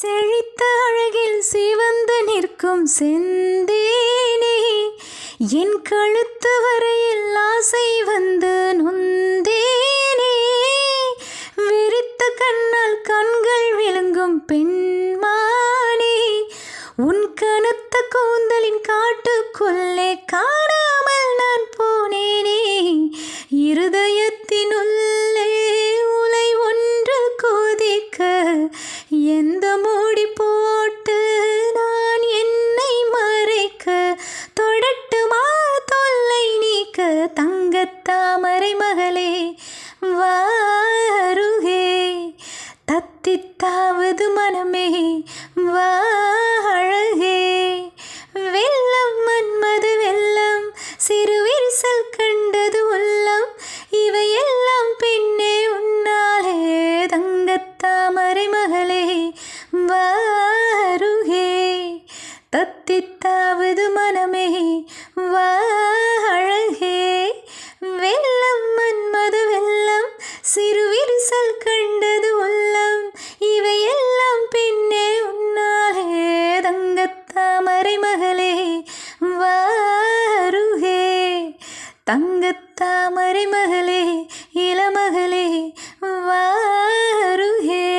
செழித்த அழகில் சிவந்து நிற்கும் செந்தேனே, என் கழுத்து வரையில் ஆசை வந்து நொந்தேனே. விரித்த கண்ணால் கண்கள் விழுங்கும் பெண்மானே, உன் கனத்த கூந்தலின் காட்டுக்குள்ளே காணாமல் நான் போனேனே. இருதயத்தினுள்ளே உலை ஒன்று கொதிக்க, எந்த மூடி போட்டு நான் என்னை மறைக்க. தொடட்டுமா தொல்லை நீக்க தங்கத்தாமரை மகளே, வாருகே. தத்தித்தாவது மனமே வா அழகே. வெள்ளம் மன்மது வெள்ளம், சிறு விரிசல் கண்டது உள்ளம், இவையெல்லாம் பின்னே உன்னாலே. தங்கத்தாமரை மகளே வாருகே. தத்தித்தாவது மனமே வா அழகே. வெள்ளம் மன்மது வெள்ளம், சிறு விரிசல் கண்டது உள்ளம், இவையெல்லாம் பின்னே உன்னாலே. தங்கத்தாமரை மகளே வாருகே. தங்கத்தாமரை மகளே இளமகளே வாருகே.